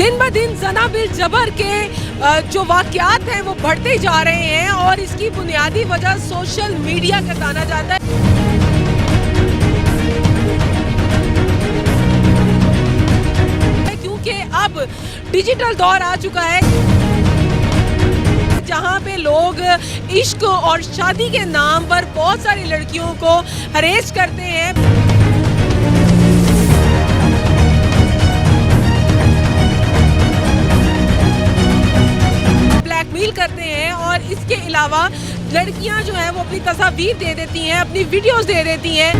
दिन ब दिन जना बिल जबर के जो वाक़यात हैं वो बढ़ते जा रहे हैं और इसकी बुनियादी वजह सोशल मीडिया का माना जाता है। क्योंकि अब डिजिटल दौर आ चुका है जहाँ पे लोग इश्क और शादी के नाम पर बहुत सारी लड़कियों को हरेस करते हैं, ब्लैकमेल करते हैं और इसके अलावा लड़कियां जो है वो अपनी तस्वीर दे देती हैं, अपनी वीडियोस दे देती हैं।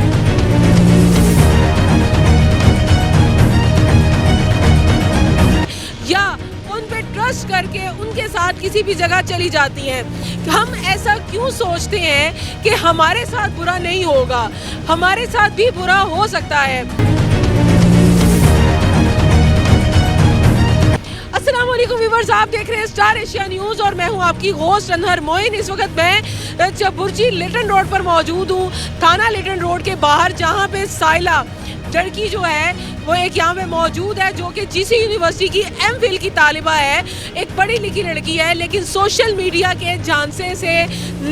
या उन पे ट्रस्ट करके उनके साथ किसी भी जगह चली जाती हैं। हम ऐसा क्यों सोचते हैं कि हमारे साथ बुरा नहीं होगा, हमारे साथ भी बुरा हो सकता है। अस्सलामुअलैकुम व्यूअर्स, आप देख रहे हैं स्टार एशिया न्यूज़ और मैं हूं आपकी होस्ट अनहर मोइन। इस वक्त मैं चबुर्जी लिटन रोड पर मौजूद हूं, थाना लिटन रोड के बाहर, जहां पे साइला लड़की जो है वो एक यहाँ पे मौजूद है जो कि जीसी यूनिवर्सिटी की एमफिल की तालिबा है। एक पढ़ी लिखी लड़की है लेकिन सोशल मीडिया के झांसे से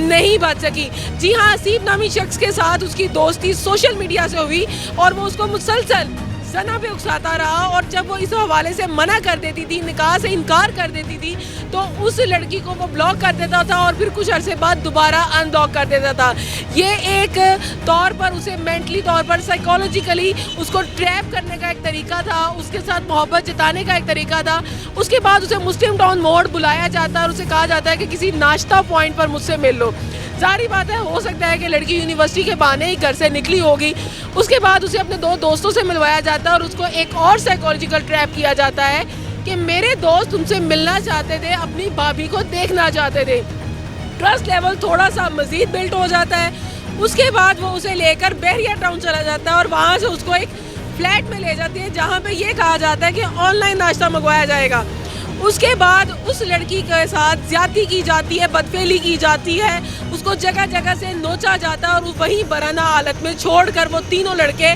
नहीं बच सकी। जी हाँ, असीब नामी शख्स के साथ उसकी दोस्ती सोशल मीडिया से हुई और वो उसको मुसलसल जना पे उकसाता रहा और जब वो इस हवाले से मना कर देती थी, निकाह से इनकार कर देती थी, तो उस लड़की को वो ब्लॉक कर देता था और फिर कुछ अरसे बाद दोबारा अनब्लॉक कर देता था। ये एक तौर पर उसे मेंटली तौर पर साइकोलॉजिकली उसको ट्रैप करने का एक तरीका था, उसके साथ मोहब्बत जताने का एक तरीका था। उसके बाद उसे मुस्लिम टाउन मोड़ बुलाया जाता है और उसे कहा जाता है कि किसी नाश्ता पॉइंट पर मुझसे मिल लो। जारी बात है, हो सकता है कि लड़की यूनिवर्सिटी के बहाने ही घर से निकली होगी। उसके बाद उसे अपने दो दोस्तों से मिलवाया जाता है और उसको एक और साइकोलॉजिकल ट्रैप किया जाता है कि मेरे दोस्त तुमसे मिलना चाहते थे, अपनी भाभी को देखना चाहते थे। ट्रस्ट लेवल थोड़ा सा मज़ीद बिल्ट हो जाता है। उसके बाद वो उसे लेकर बहरिया टाउन चला जाता है और वहाँ से उसको एक फ्लैट में ले जाती है जहाँ पे ये कहा जाता है कि ऑनलाइन नाश्ता मंगवाया जाएगा। उसके बाद उस लड़की के साथ ज्यादती की जाती है, बदफेली की जाती है, उसको जगह जगह से नोचा जाता है और वहीं बराना हालत में छोड़कर वो तीनों लड़के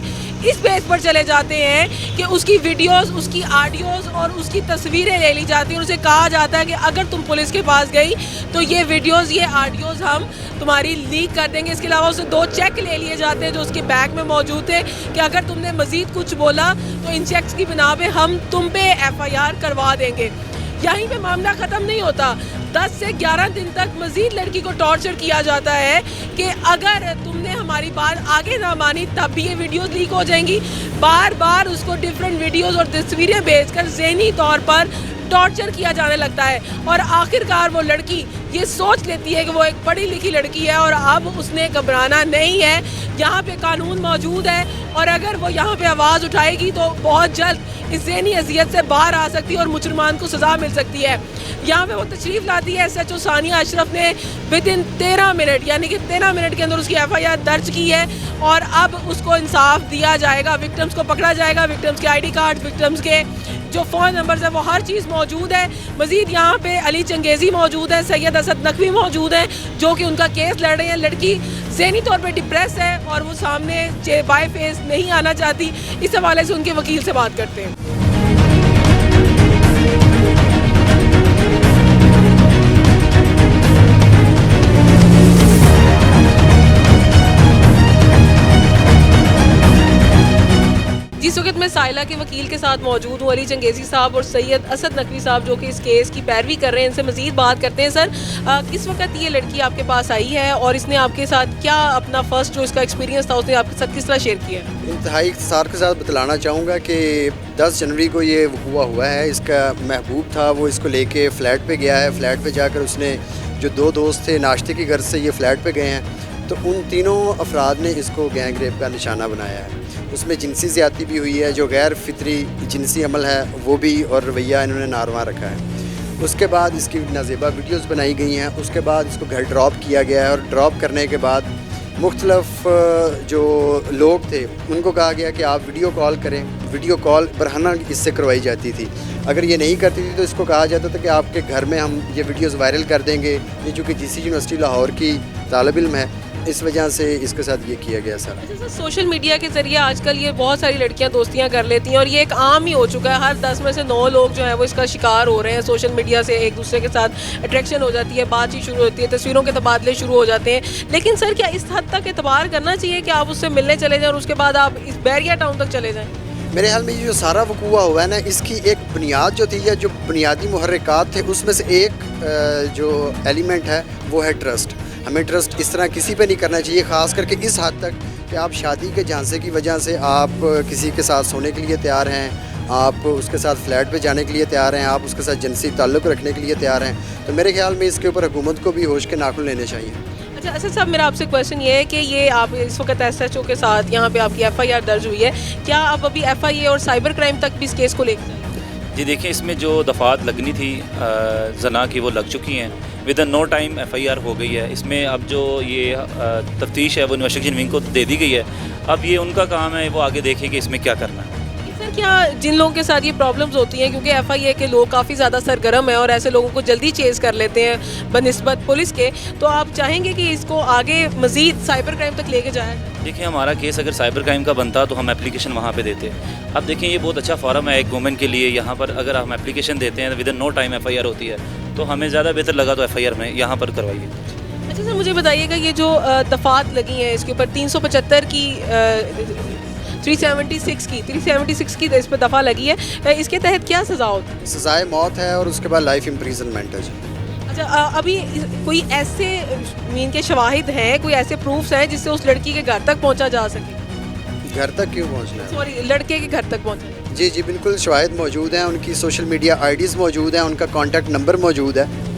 इस बेस पर चले जाते हैं कि उसकी वीडियोस, उसकी ऑडियोज़ और उसकी तस्वीरें ले ली जाती हैं और उसे कहा जाता है कि अगर तुम पुलिस के पास गई तो ये वीडियोस, ये ऑडियोज़ हम तुम्हारी लीक कर देंगे। इसके अलावा उसे 2 चेक ले लिए जाते हैं जो उसके बैग में मौजूद थे कि अगर तुमने मज़ीद कुछ बोला तो इन चेक्स की बिना पे हम तुम पे FIR करवा देंगे। यहीं पे मामला ख़त्म नहीं होता, 10 से 11 दिन तक मज़ीद लड़की को टॉर्चर किया जाता है कि अगर तुमने हमारी बात आगे ना मानी तब भी ये वीडियोस लीक हो जाएंगी। बार बार उसको डिफरेंट वीडियोस और तस्वीरें भेजकर ज़हनी तौर पर टॉर्चर किया जाने लगता है और आखिरकार वो लड़की ये सोच लेती है कि वो एक पढ़ी लिखी लड़की है और अब उसने घबराना नहीं है। यहाँ पे कानून मौजूद है और अगर वो यहाँ पे आवाज़ उठाएगी तो बहुत जल्द इस ज़हनी अजियत से बाहर आ सकती है और मुजरिमान को सज़ा मिल सकती है। यहाँ पे वो तशरीफ़ लाती है SHO सानिया अशरफ ने विदिन 13 मिनट, यानी कि 13 मिनट के अंदर उसकी FIR दर्ज की है और अब उसको इंसाफ दिया जाएगा। विक्टिम्स को पकड़ा जाएगा, विक्टिम्स के ID कार्ड, विक्टिम्स के जो फ़ोन नंबर्स है वो हर चीज़ मौजूद है। मज़ीद यहाँ पे अली चंगेज़ी मौजूद है, सैयद असद नकवी मौजूद हैं जो कि उनका केस लड़ रहे हैं। लड़की ज़हनी तौर पे डिप्रेस है और वो सामने बाय फेस नहीं आना चाहती। इस हवाले से उनके वकील से बात करते हैं। इस वक्त मैं साइला के वकील के साथ मौजूद हूँ, अली चंगेज़ी साहब और सैयद असद नकवी साहब जो कि इस केस की पैरवी कर रहे हैं। इनसे मज़ीद बात करते हैं। सर, किस वक्त ये लड़की आपके पास आई है और इसने आपके साथ क्या अपना फर्स्ट जो इसका एक्सपीरियंस था उसने आपके साथ किस तरह शेयर किया? इंतहाई इख्तिसार के साथ बतलाना चाहूँगा कि 10 जनवरी को ये हुआ है। इसका महबूब था, वो इसको लेके फ़्लैट पे गया है। फ़्लैट पे जाकर उसने जो 2 दोस्त थे नाश्ते की गर्ज से ये फ़्लैट पे गए हैं तो उन तीनों अफराद ने इसको गैंग रेप का निशाना बनाया है। उसमें जिनसी ज़्यादती भी हुई है, जो गैर फितरी जिनसी अमल है वो भी, और रवैया इन्होंने नारवा रखा है। उसके बाद इसकी नाज़ेबा वीडियोस बनाई गई हैं। उसके बाद इसको घर ड्रॉप किया गया है और ड्रॉप करने के बाद मुख्तलिफ जो लोग थे उनको कहा गया कि आप वीडियो कॉल करें। वीडियो कॉल बरहाना इससे करवाई जाती थी। अगर ये नहीं करती थी तो इसको कहा जाता था कि आपके घर में हम ये वीडियोस वायरल कर देंगे। ये चूँकि जीसी यूनिवर्सिटी लाहौर की तालिब इल्म है इस वजह से इसके साथ ये किया गया सर। अच्छा सर, सोशल मीडिया के ज़रिए आजकल ये बहुत सारी लड़कियां दोस्तियां कर लेती हैं और ये एक आम ही हो चुका है। हर 10 में से 9 लोग जो है वो इसका शिकार हो रहे हैं। सोशल मीडिया से एक दूसरे के साथ अट्रैक्शन हो जाती है, बातचीत शुरू होती है, तस्वीरों के तबादले शुरू हो जाते हैं। लेकिन सर क्या इस हद तक एतबार करना चाहिए कि आप उससे मिलने चले जाएँ और उसके बाद आप इस बैरिया टाउन तक चले जाएँ? मेरे ख्याल में ये जो सारा वकूआ हुआ है ना, इसकी एक बुनियाद जो थी या जो बुनियादी मुहर्रिकात थे उसमें से एक जो एलिमेंट है वो है ट्रस्ट। हमें ट्रस्ट इस तरह किसी पे नहीं करना चाहिए, ख़ास करके इस हद तक कि आप शादी के झांसे की वजह से आप किसी के साथ सोने के लिए तैयार हैं, आप उसके साथ फ्लैट पे जाने के लिए तैयार हैं, आप उसके साथ जिनसी ताल्लुक़ रखने के लिए तैयार हैं। तो मेरे ख्याल में इसके ऊपर हुकूमत को भी होश के नाखून लेने चाहिए। अच्छा असद साहब, मेरा आपसे क्वेश्चन ये है कि ये आप इस वक्त SHO के साथ यहाँ पे आपकी FIR दर्ज हुई है, क्या आप अभी FIA और साइबर क्राइम तक भी इस केस को लेकर जाएंगे? जी देखिए, इसमें जो दफ़ात लगनी थी जना की वो लग चुकी हैं। Within no time FIR हो गई है। इसमें अब जो ये तफ्तीश है वो इन्वेस्टिगेशन विंग को दे दी गई है। अब ये उनका काम है, वो आगे देखें कि इसमें क्या करना है। सर क्या जिन लोगों के साथ ये प्रॉब्लम्स होती हैं, क्योंकि FIA के लोग काफ़ी ज़्यादा सरगर्म हैं और ऐसे लोगों को जल्दी चेज़ कर लेते हैं बनिस्बत पुलिस के, तो आप चाहेंगे कि इसको आगे मज़ीद साइबर क्राइम तक लेके जाएँ? देखिए, हमारा केस अगर साइबर क्राइम का बनता तो हम एप्लीकेशन वहाँ पे देते। अब देखें, ये बहुत अच्छा फॉरम है एक वुमेन के लिए। यहाँ पर अगर हम एप्लीकेशन देते हैं तो within no time FIR होती है, तो हमें ज़्यादा बेहतर लगा तो FIR में यहाँ पर करवाइए। अच्छा सर, मुझे बताइएगा ये जो दफ़ात लगी हैं इसके ऊपर 375 की 376 की इस पर दफ़ा लगी है, इसके तहत क्या सज़ा होती है? सज़ाए मौत है और उसके बाद लाइफ इम्प्रिजनमेंट है जी। अच्छा अभी कोई ऐसे मीन के शवाहिद हैं, कोई ऐसे प्रूफ्स हैं जिससे उस लड़की के घर तक पहुंचा जा सके? घर तक क्यों पहुंचना है? सॉरी, लड़के के घर तक पहुंचा? जी जी बिल्कुल, शवाहिद मौजूद हैं, उनकी सोशल मीडिया IDs मौजूद हैं, उनका कॉन्टैक्ट नंबर मौजूद है।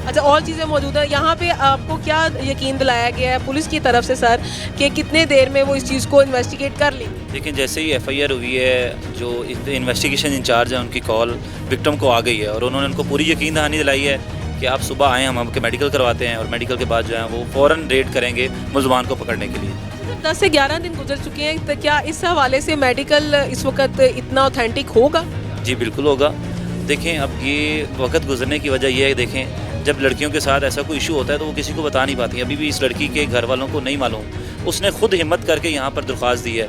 अच्छा, और चीज़ें मौजूद है यहाँ पे। आपको क्या यकीन दिलाया गया है पुलिस की तरफ से सर कि कितने देर में वो इस चीज़ को इन्वेस्टिगेट कर लेंगे? लेकिन जैसे ही FIR हुई है, जो इन्वेस्टिगेशन इंचार्ज है उनकी कॉल विक्टिम को आ गई है और उन्होंने उनको पूरी यकीन दहानी दिलाई है कि आप सुबह आएँ, हम आपके मेडिकल करवाते हैं और मेडिकल के बाद जो है वो फ़ौरन रेड करेंगे मुलज़मान को पकड़ने के लिए। 10 से 11 दिन गुजर चुके हैं, तो क्या इस हवाले से मेडिकल इस वक्त इतना ऑथेंटिक होगा? जी बिल्कुल होगा। देखें, अब ये वक्त गुजरने की वजह यह है, देखें जब लड़कियों के साथ ऐसा कोई इशू होता है तो वो किसी को बता नहीं पाती। अभी भी इस लड़की के घर वालों को नहीं मालूम, उसने खुद हिम्मत करके यहाँ पर दरख्वास्त दी है।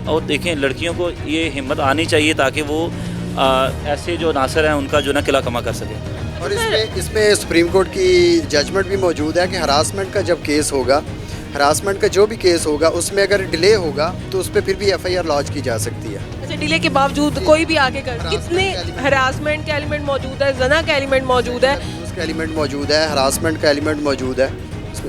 और देखें, लड़कियों को ये हिम्मत आनी चाहिए ताकि वो ऐसे जो नासर हैं उनका जो ना किला कमा कर सकें। और इसमें सुप्रीम कोर्ट की जजमेंट भी मौजूद है कि हरासमेंट का जब केस होगा, हरासमेंट का जो भी केस होगा उसमें अगर डिले होगा तो उस पर फिर भी FIR लॉन्च की जा सकती है। अच्छा, डिले के बावजूद कोई भी आगे कर, कितने हरासमेंट का एलिमेंट मौजूद है, जना का एलिमेंट मौजूद है, उसका एलिमेंट मौजूद है, हरासमेंट का एलिमेंट मौजूद है,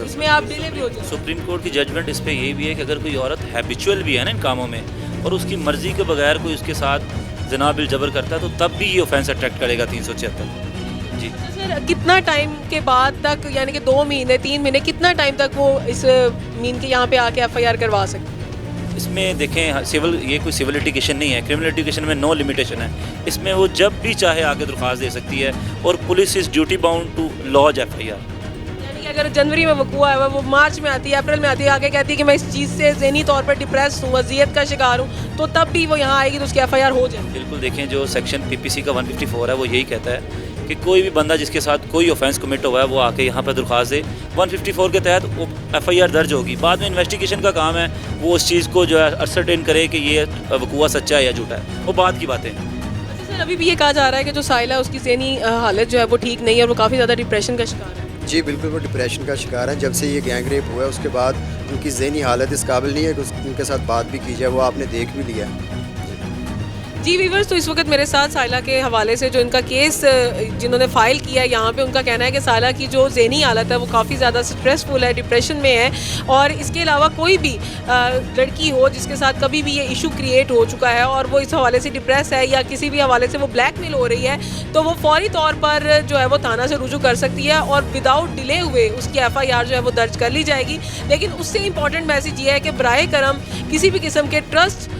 इसमें आप डिले भी हो जाए। सुप्रीम कोर्ट की जजमेंट इस पर यही भी है कि अगर कोई औरत हैबिचुअल भी है ना इन कामों में और उसकी मर्ज़ी के बगैर कोई उसके साथ जना बिल जबर करता है तो तब भी ये ऑफेंस अट्रैक्ट करेगा 376। जी सर, कितना टाइम के बाद तक, यानी कि 2 महीने 3 महीने, कितना टाइम तक वो इस मीन के यहाँ पे आके FIR करवा सकते? इसमें देखें, सिविल, ये कोई सिविल लिटिगेशन नहीं है। क्रिमिनल लिटिगेशन में नो लिमिटेशन है। इसमें वो जब भी चाहे आगे दरख्वास्त दे सकती है और police is duty bound to lodge FIR। यानी कि अगर जनवरी में वकूआ है, वो मार्च में आती है, अप्रैल में आती है, आगे कहती है कि मैं इस चीज़ से ज़हनी तौर पर डिप्रेस हूँ, अजियत का शिकार हूँ, तो तब भी वो यहाँ आएगी तो उसकी FIR हो जाए? बिल्कुल। देखें, जो सेक्शन PPC का 154 है वो यही कहता है कि कोई भी बंदा जिसके साथ कोई ऑफेंस कमिट हुआ है वो आके यहाँ पर दरख्वास्त दे। 154 के तहत वो FIR दर्ज होगी। बाद में इन्वेस्टिगेशन का काम है वो उस चीज़ को जो है असरटेन करे कि ये वकूआ सच्चा है या झूठा है, वो बात की बातें हैं। अच्छा सर, अभी भी ये कहा जा रहा है कि जो साइला है उसकी ज़हनी हालत जो है वो ठीक नहीं है और वो काफ़ी ज़्यादा डिप्रेशन का शिकार है। जी बिल्कुल, वो डिप्रेशन का शिकार है। जब से ये गैंग रेप हुआ है उसके बाद उनकी ज़हनी हालत इस काबिल नहीं है कि उनके साथ बात भी की जाए, वो आपने देख भी लिया है। जी वीवर्स, तो इस वक्त मेरे साथ साइला के हवाले से जो इनका केस जिन्होंने फ़ाइल किया है यहाँ पे, उनका कहना है कि साइला की जो ज़हनी हालत है वो काफ़ी ज़्यादा स्ट्रेसफुल है, डिप्रेशन में है। और इसके अलावा कोई भी लड़की हो जिसके साथ कभी भी ये इशू क्रिएट हो चुका है और वो इस हवाले से डिप्रेस है या किसी भी हवाले से वो ब्लैकमेल हो रही है, तो वो फौरी तौर पर जो है वो थाना से रुजू कर सकती है और विदाउट डिले हुए उसकी FIR जो है वो दर्ज कर ली जाएगी। लेकिन उससे इंपॉर्टेंट मैसेज ये है कि बराए करम किसी भी किस्म के ट्रस्ट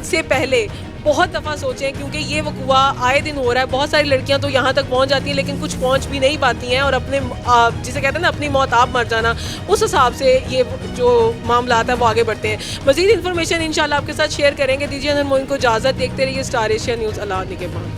से पहले बहुत दफ़ा सोचें, क्योंकि ये वकूआ आए दिन हो रहा है। बहुत सारी लड़कियां तो यहाँ तक पहुँच जाती हैं लेकिन कुछ पहुँच भी नहीं पाती हैं और अपने जिसे कहते हैं ना अपनी मौत आप मर जाना, उस हिसाब से ये जो मामला है वो आगे बढ़ते हैं। मज़ीद इन्फॉर्मेशन इंशाल्लाह आपके साथ शेयर करेंगे। दीजिए अनमोल को इजाज़त। देखते रहिए स्टार एशिया न्यूज़। अल्लाह के बाद।